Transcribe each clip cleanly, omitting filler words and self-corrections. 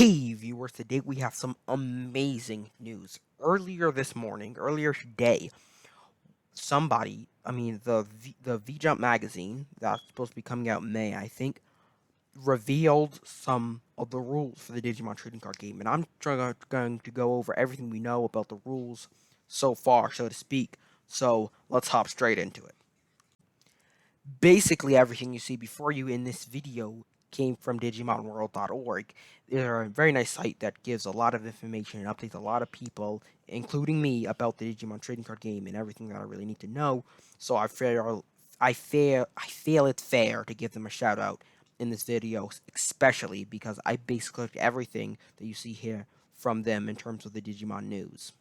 Hey viewers, today we have some amazing news. Earlier today, the V Jump magazine that's supposed to be coming out in May, I think, revealed some of the rules for the Digimon trading card game, and I'm going to go over everything we know about the rules so far, so to speak. So let's hop straight into it. Basically, everything you see before you in this video came from digimonworld.org. They're a very nice site that gives a lot of information and updates a lot of people, including me, about the Digimon trading card game and everything that I really need to know. So I feel it's fair to give them a shout out in this video, especially because I basically took everything that you see here from them in terms of the Digimon news.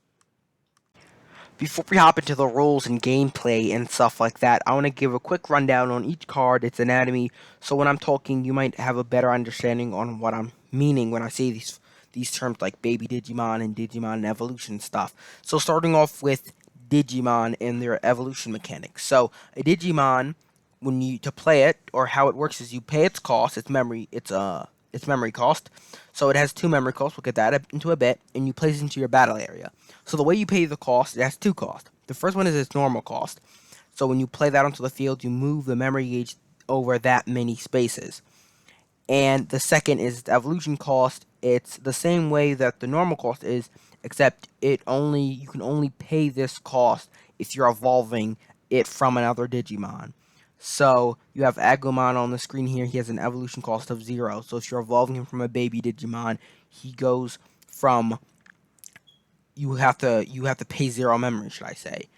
Before we hop into the rules and gameplay and stuff like that, I want to give a quick rundown on each card, its anatomy, so when I'm talking, you might have a better understanding on what I'm meaning when I say these terms like baby Digimon and Digimon and evolution stuff. So starting off with Digimon and their evolution mechanics. So a Digimon, to play it, or how it works is you pay its cost, its memory cost. So it has two memory costs. We'll get that into a bit, and you place it into your battle area. So the way you pay the cost, it has two costs. The first one is its normal cost. So when you play that onto the field, you move the memory gauge over that many spaces. And the second is the evolution cost. It's the same way that the normal cost is, except you can only pay this cost if you're evolving it from another Digimon. So you have Agumon on the screen here. He has an evolution cost of 0. So if you're evolving him from a baby Digimon, he goes from you have to pay 0 memory, should I say.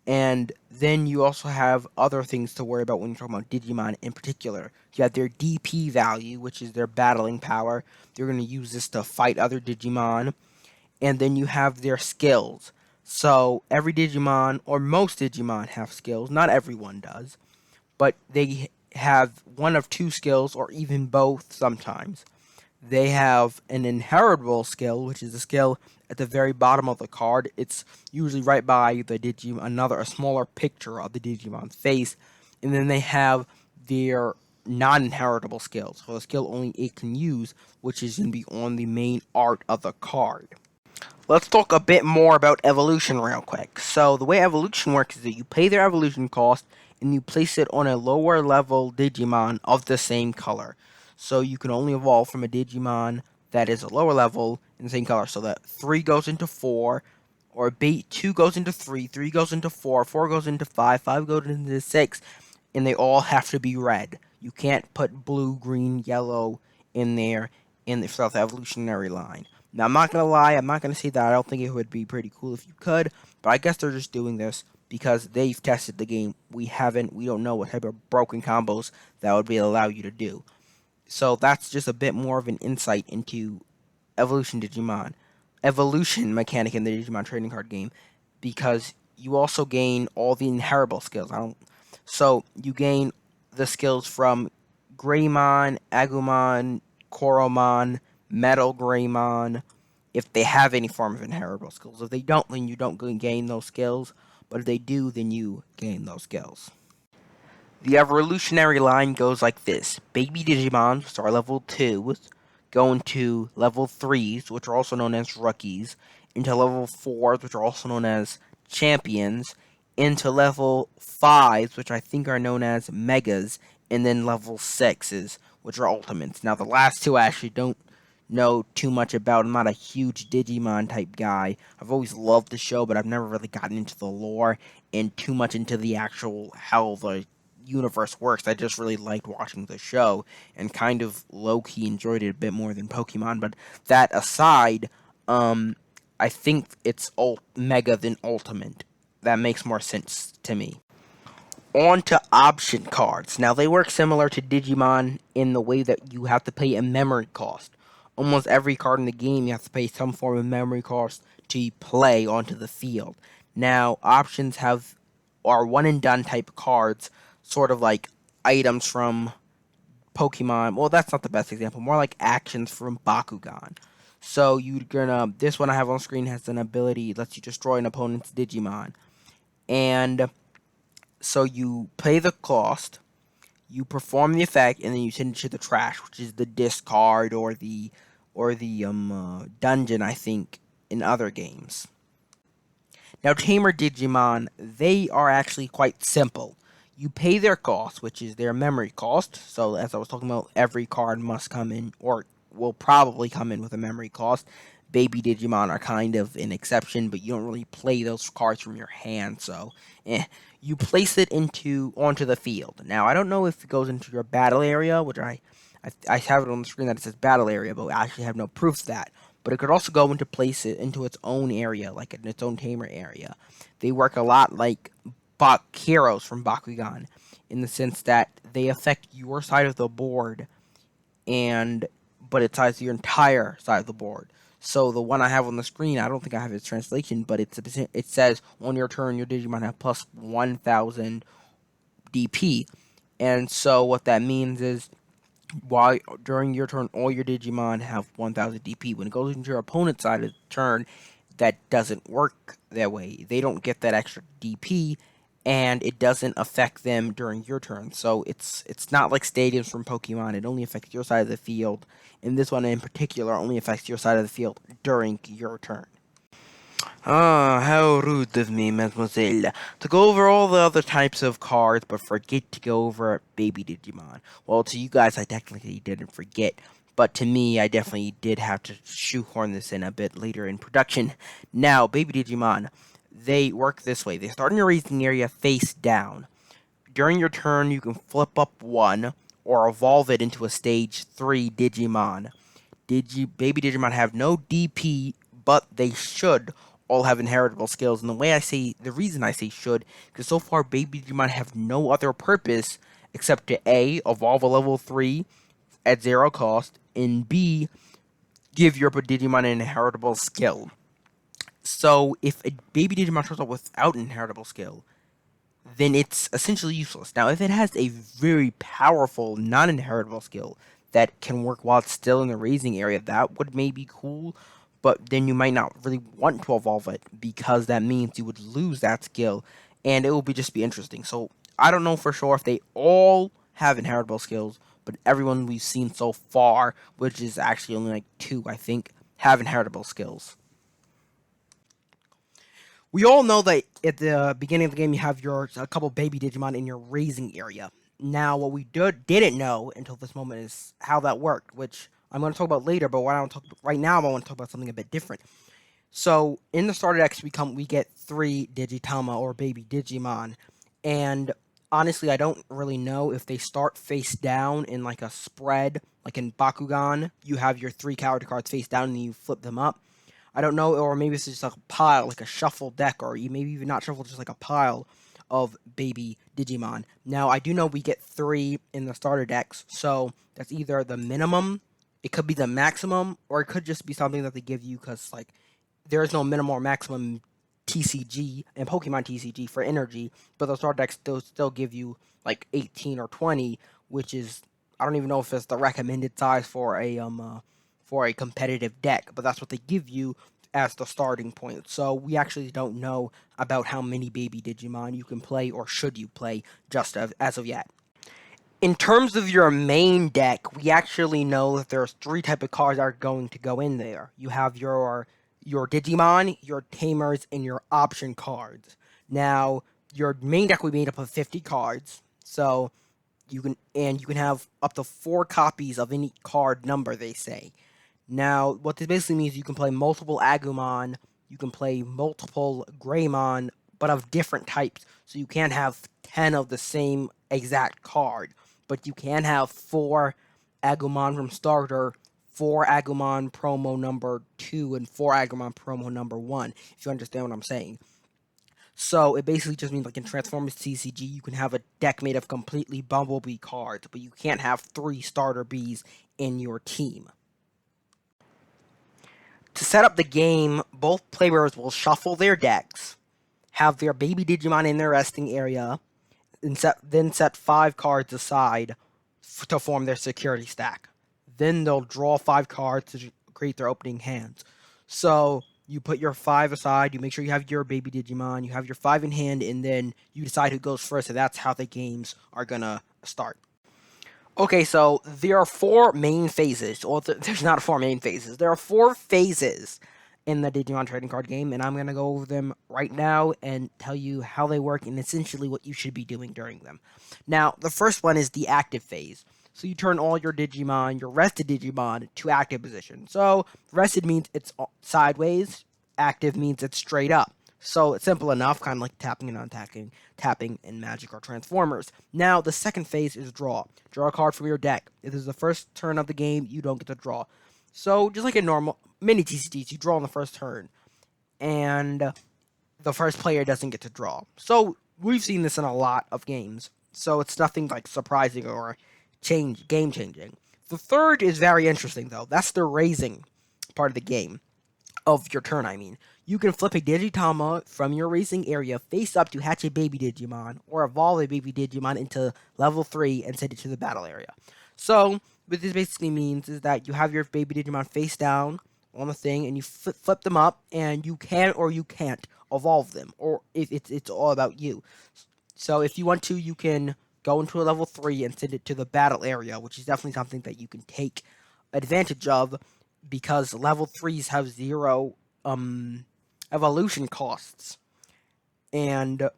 And then you also have other things to worry about when you're talking about Digimon in particular. You have their DP value, which is their battling power. They're going to use this to fight other Digimon. And then you have their skills. So every Digimon, or most Digimon, have skills. Not everyone does. But they have one of two skills, or even both sometimes. They have an inheritable skill, which is a skill at the very bottom of the card. It's usually right by the a smaller picture of the Digimon's face. And then they have their non-inheritable skills, so the skill only it can use, which is going to be on the main art of the card. Let's talk a bit more about evolution real quick. So the way evolution works is that you pay their evolution cost and you place it on a lower level Digimon of the same color. So you can only evolve from a Digimon that is a lower level in the same color. So that 3 goes into 4, or 2 goes into 3, 3 goes into 4, 4 goes into 5, 5 goes into 6, and they all have to be red. You can't put blue, green, yellow in there in the South evolutionary line. Now, I'm not going to lie, I'm not going to say that I don't think it would be pretty cool if you could, but I guess they're just doing this because they've tested the game. We don't know what type of broken combos that would allow you to do. So that's just a bit more of an insight into evolution mechanic in the Digimon trading card game, because you also gain all the inheritable skills. So you gain the skills from Greymon, Agumon, Koromon, Metal Greymon, if they have any form of inheritable skills. If they don't, then you don't gain those skills. But if they do, then you gain those skills. The evolutionary line goes like this. Baby Digimon start level 2s, go into level 3s, which are also known as rookies, into level 4s, which are also known as champions, into level 5s, which I think are known as megas, and then level 6s, which are ultimates. Now, the last two I actually don't know too much about. I'm not a huge Digimon type guy. I've always loved the show, but I've never really gotten into the lore and too much into the actual how the universe works. I just really liked watching the show and kind of low-key enjoyed it a bit more than Pokemon. But that aside, I think it's Mega than Ultimate. That makes more sense to me. On to option cards. Now, they work similar to Digimon in the way that you have to pay a memory cost. Almost every card in the game, you have to pay some form of memory cost to play onto the field. Now, options are one-and-done type cards, sort of like items from Pokemon. Well, that's not the best example. More like actions from Bakugan. So this one I have on screen has an ability that lets you destroy an opponent's Digimon. And so you pay the cost, you perform the effect, and then you send it to the trash, which is the discard or or the dungeon, I think, in other games. Now, Tamer Digimon, they are actually quite simple. You pay their cost, which is their memory cost. So, as I was talking about, every card must come in, or will probably come in with a memory cost. Baby Digimon are kind of an exception, but you don't really play those cards from your hand, so you place it onto the field. Now, I don't know if it goes into your battle area, which I have it on the screen that it says battle area, but I actually have no proof of that. But it could also go into place it into its own area, like in its own tamer area. They work a lot like heroes from Bakugan, in the sense that they affect your side of the board, and but it ties to your entire side of the board. So the one I have on the screen, I don't think I have its translation, but it says on your turn your Digimon have plus 1,000 DP, and so what that means is while during your turn, all your Digimon have 1,000 DP. When it goes into your opponent's side of the turn, that doesn't work that way. They don't get that extra DP, and it doesn't affect them during your turn. So it's not like stadiums from Pokemon. It only affects your side of the field. And this one in particular only affects your side of the field during your turn. Ah, how rude of me, mademoiselle, to go over all the other types of cards, but forget to go over Baby Digimon. Well, to you guys, I technically didn't forget, but to me, I definitely did have to shoehorn this in a bit later in production. Now, Baby Digimon, they work this way. They start in your raising area face down. During your turn, you can flip up one, or evolve it into a stage 3 Digimon. Baby Digimon have no DP, but they should all have inheritable skills. And the reason I say should, because so far Baby Digimon have no other purpose except to A, evolve a level 3 at 0 cost, and B, give your Digimon an inheritable skill. So if a Baby Digimon shows up without an inheritable skill, then it's essentially useless. Now, if it has a very powerful non-inheritable skill that can work while it's still in the raising area, that would maybe cool, but then you might not really want to evolve it because that means you would lose that skill, and it will just be interesting. So I don't know for sure if they all have inheritable skills, but everyone we've seen so far, which is actually only like 2, I think, have inheritable skills. We all know that at the beginning of the game you have a couple baby Digimon in your raising area. Now, what we didn't know until this moment is how that worked, which I'm going to talk about later. But what I want to talk right now, I want to talk about something a bit different. So in the starter decks, we get 3 Digitama or baby Digimon, and honestly, I don't really know if they start face down in like a spread, like in Bakugan. You have your 3 character cards face down and you flip them up. I don't know, or maybe it's just like a pile, like a shuffle deck, or maybe even not shuffle, just like a pile of baby Digimon. Now, I do know we get 3 in the starter decks, so that's either the minimum, it could be the maximum, or it could just be something that they give you because, like, there is no minimum or maximum TCG and Pokemon TCG for energy, but the starter decks still give you like 18 or 20, which is, I don't even know if it's the recommended size for a competitive deck, but that's what they give you as the starting point. So we actually don't know about how many baby Digimon you can play or should you play just as of yet. In terms of your main deck, we actually know that there's 3 type of cards that are going to go in there. You have your Digimon, your Tamers, and your option cards. Now, your main deck will be made up of 50 cards, so you can have up to 4 copies of any card number, they say. Now, what this basically means, you can play multiple Agumon, you can play multiple Greymon, but of different types. So you can't have 10 of the same exact card, but you can have 4 Agumon from starter, 4 Agumon promo number 2, and 4 Agumon promo number 1, if you understand what I'm saying. So it basically just means, like in Transformers TCG, you can have a deck made of completely Bumblebee cards, but you can't have 3 starter bees in your team. To set up the game, both players will shuffle their decks, have their baby Digimon in their resting area, and then set 5 cards aside to form their security stack. Then they'll draw 5 cards to create their opening hands. So you put your 5 aside, you make sure you have your baby Digimon, you have your 5 in hand, and then you decide who goes first, and that's how the games are gonna start. Okay, so there are four main phases. Well, there's not four main phases. There are four phases in the Digimon trading card game, and I'm going to go over them right now and tell you how they work and essentially what you should be doing during them. Now, the first one is the active phase. So you turn all your Digimon, your rested Digimon, to active position. So rested means it's sideways, active means it's straight up. So it's simple enough, kind of like tapping and untacking, tapping in Magic or Transformers. Now, the second phase is draw. Draw a card from your deck. If this is the first turn of the game, you don't get to draw. So, just like in normal mini TCGs, you draw on the first turn, and the first player doesn't get to draw. So, we've seen this in a lot of games. So, it's nothing like surprising or game changing. The third is very interesting, though. That's the raising part of the game. Of your turn, I mean. You can flip a Digitama from your racing area face up to hatch a baby Digimon, or evolve a baby Digimon into level 3 and send it to the battle area. So, what this basically means is that you have your baby Digimon face down on the thing, and you flip them up, and you can or you can't evolve them, or if it's all about you. So, if you want to, you can go into a level 3 and send it to the battle area, which is definitely something that you can take advantage of because level 3s have zero evolution costs. And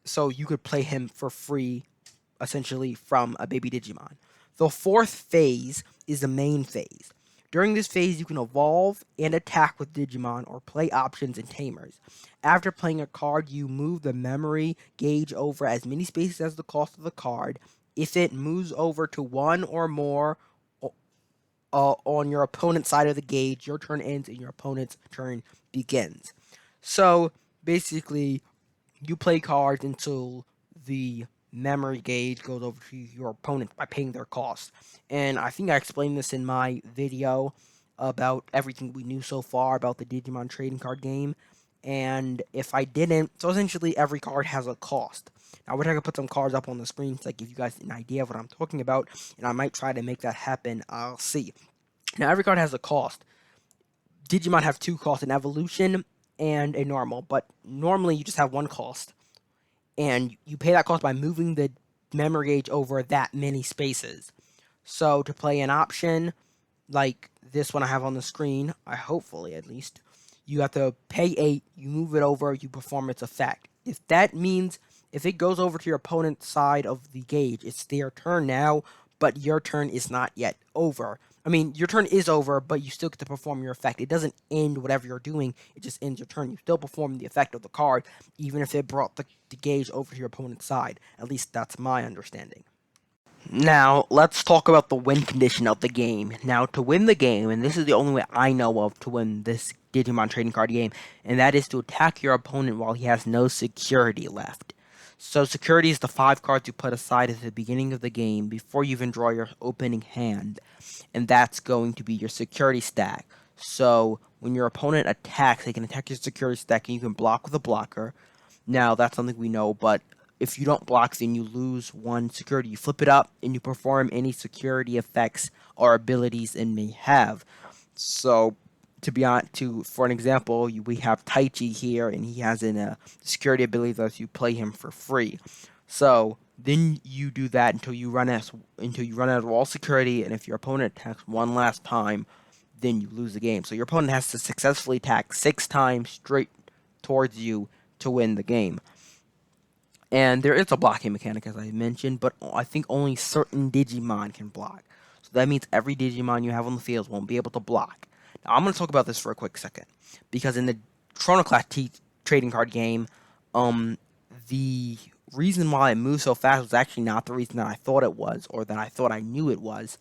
so you could play him for free, essentially, from a baby Digimon. The fourth phase is the main phase. During this phase, you can evolve and attack with Digimon or play options and Tamers. After playing a card, you move the memory gauge over as many spaces as the cost of the card. If it moves over to one or more on your opponent's side of the gauge, your turn ends and your opponent's turn begins. So basically, you play cards until the memory gauge goes over to your opponent by paying their cost. And I think I explained this in my video about everything we knew so far about the Digimon trading card game. And if I didn't, so essentially every card has a cost. Now, I wish I could put some cards up on the screen to give you guys an idea of what I'm talking about, and I might try to make that happen. I'll see. Now, every card has a cost. Digimon have two costs, an evolution and a normal, but normally you just have one cost, and you pay that cost by moving the memory gauge over that many spaces. So to play an option like this one I have on the screen, hopefully at least, you have to pay 8, you move it over, you perform its effect. If that means if it goes over to your opponent's side of the gauge, it's their turn now, but your turn is not yet over. I mean, your turn is over, but you still get to perform your effect. It doesn't end whatever you're doing, it just ends your turn. You still perform the effect of the card, even if it brought the gauge over to your opponent's side. At least that's my understanding. Now, let's talk about the win condition of the game. Now, to win the game, and this is the only way I know of to win this Digimon trading card game, and that is to attack your opponent while he has no security left. So, security is the 5 cards you put aside at the beginning of the game before you even draw your opening hand, and that's going to be your security stack. So, when your opponent attacks, they can attack your security stack, and you can block with a blocker. Now, that's something we know, but if you don't block, then you lose 1 security. You flip it up, and you perform any security effects or abilities it may have. So, for an example, we have Taichi here, and he has a security ability that lets you play him for free. So then you do that until you run out of all security, and if your opponent attacks one last time, then you lose the game. So your opponent has to successfully attack 6 times straight towards you to win the game. And there is a blocking mechanic, as I mentioned, but I think only certain Digimon can block. So that means every Digimon you have on the field won't be able to block. Now, I'm going to talk about this for a quick second. Because in the Chronoclast trading card game, the reason why it moves so fast was actually not the reason that I thought it was, or that I thought I knew it was.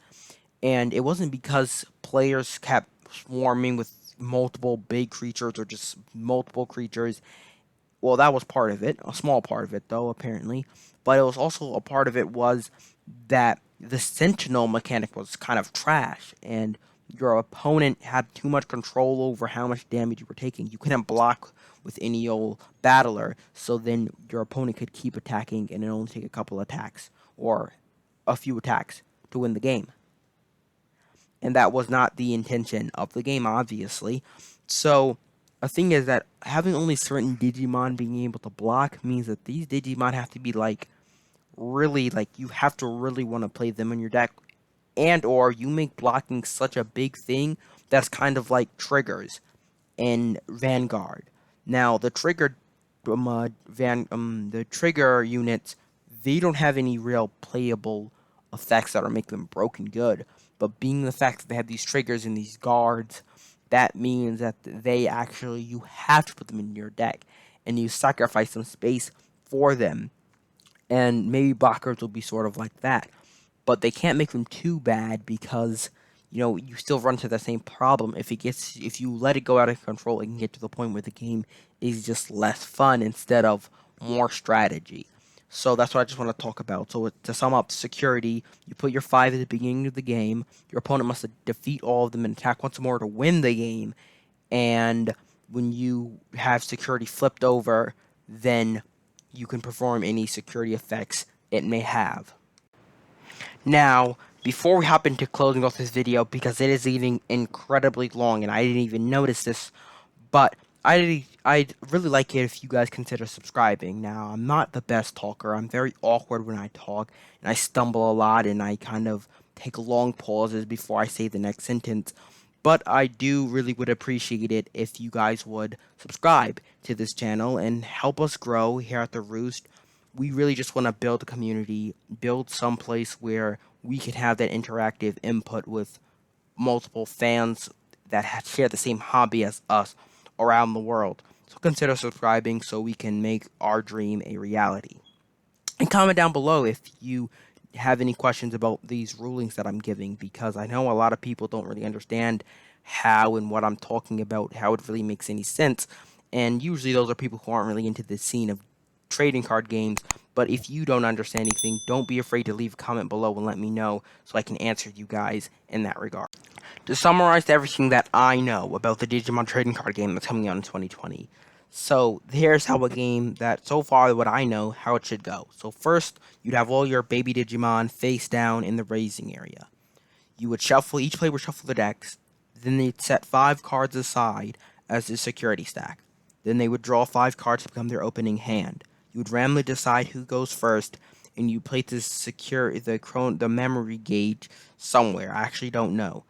And it wasn't because players kept swarming with multiple big creatures or just multiple creatures. Well, that was part of it, a small part of it, though, apparently. But it was also a part of it was that the Sentinel mechanic was kind of trash, and your opponent had too much control over how much damage you were taking. You couldn't block with any old battler, so then your opponent could keep attacking and it only take a couple attacks, or a few attacks, to win the game. And that was not the intention of the game, obviously. So the thing is that having only certain Digimon being able to block means that these Digimon have to be really, you have to really want to play them in your deck, and or you make blocking such a big thing that's kind of like triggers in Vanguard. Now the trigger units, they don't have any real playable effects that are make them broken good. But being the fact that they have these triggers and these guards, that means that they actually you have to put them in your deck, and you sacrifice some space for them. And maybe blockers will be sort of like that, but they can't make them too bad because you still run into the same problem. If you let it go out of control, it can get to the point where the game is just less fun instead of more strategy. So that's what I just want to talk about. So to sum up, security: you put your 5 at the beginning of the game. Your opponent must defeat all of them and attack once more to win the game. And when you have security flipped over, then you can perform any security effects it may have. Now, before we hop into closing off this video, because it is getting incredibly long and I didn't even notice this, but I'd really like it if you guys consider subscribing. Now, I'm not the best talker. I'm very awkward when I talk, and I stumble a lot, and I kind of take long pauses before I say the next sentence. But I do really would appreciate it if you guys would subscribe to this channel and help us grow here at the Roost. We really just want to build a community, build some place where we can have that interactive input with multiple fans that share the same hobby as us around the world. So consider subscribing so we can make our dream a reality. And comment down below if you have any questions about these rulings that I'm giving, because I know a lot of people don't really understand how and what I'm talking about, how it really makes any sense. And usually those are people who aren't really into the scene of trading card games. But if you don't understand anything, don't be afraid to leave a comment below and let me know so I can answer you guys in that regard. To summarize everything that I know about the Digimon trading card game that's coming out in 2020. So here's how a game that, so far what I know, how it should go. So first, you'd have all your baby Digimon face down in the raising area. You would shuffle, each player would shuffle their decks, then they'd set 5 cards aside as a security stack. Then they would draw 5 cards to become their opening hand. You would randomly decide who goes first, and you place the memory gauge somewhere. I actually don't know.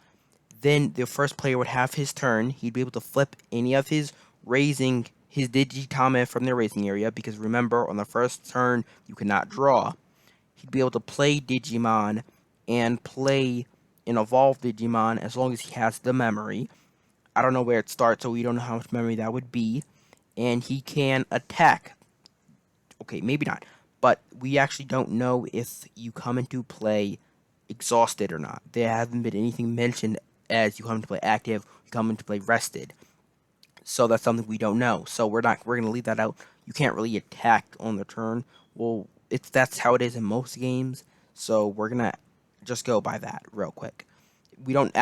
Then the first player would have his turn. He'd be able to flip any of his Digitama from their raising area, because remember, on the first turn, you cannot draw. He'd be able to play Digimon and play an evolved Digimon as long as he has the memory. I don't know where it starts, so we don't know how much memory that would be. And he can attack. Okay, maybe not. But we actually don't know if you come into play exhausted or not. There hasn't been anything mentioned as you come into play active, you come into play rested. So that's something we don't know. So we're gonna leave that out. You can't really attack on the turn. Well, that's how it is in most games. So we're gonna just go by that real quick. We don't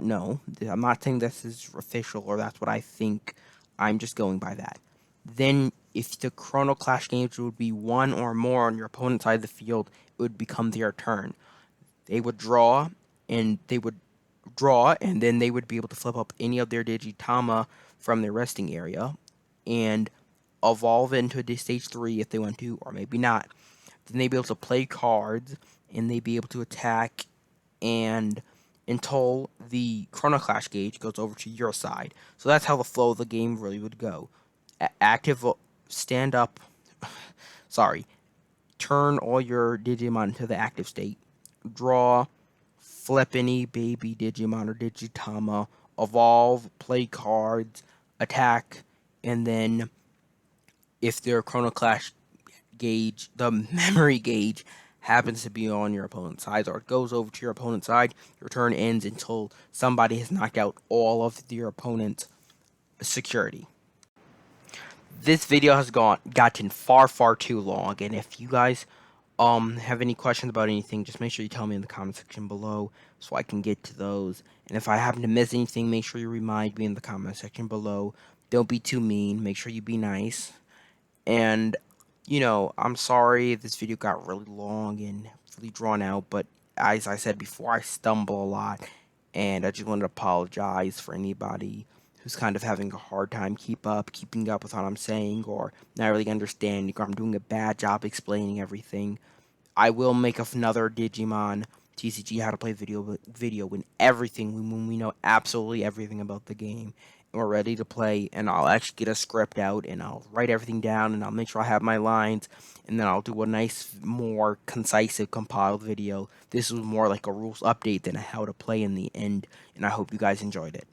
know. I'm not saying this is official or that's what I think. I'm just going by that. Then if the Chrono Clash games would be one or more on your opponent's side of the field, it would become their turn. They would draw, and then they would be able to flip up any of their Digitama from their resting area and evolve into a stage 3 if they want to, or maybe not. Then they'd be able to play cards, and they'd be able to attack and until the Chrono Clash gauge goes over to your side. So that's how the flow of the game really would go. Stand up, sorry, turn all your Digimon into the active state, draw, flip any baby Digimon or Digitama, evolve, play cards, attack, and then if their Chrono Clash gauge, the memory gauge, happens to be on your opponent's side, or it goes over to your opponent's side, your turn ends until somebody has knocked out all of your opponent's security. This video has gotten far too long, and if you guys have any questions about anything, just make sure you tell me in the comment section below so I can get to those. And if I happen to miss anything, make sure you remind me in the comment section below. Don't be too mean. Make sure you be nice. And, I'm sorry if this video got really long and really drawn out, but as I said before, I stumble a lot, and I just wanted to apologize for anybody who's kind of having a hard time keeping up with what I'm saying, or not really understanding, or I'm doing a bad job explaining everything. I will make another Digimon TCG how to play video when everything when we know absolutely everything about the game and we're ready to play, and I'll actually get a script out and I'll write everything down and I'll make sure I have my lines, and then I'll do a nice more concise compiled video. This was more like a rules update than a how to play in the end, and I hope you guys enjoyed it.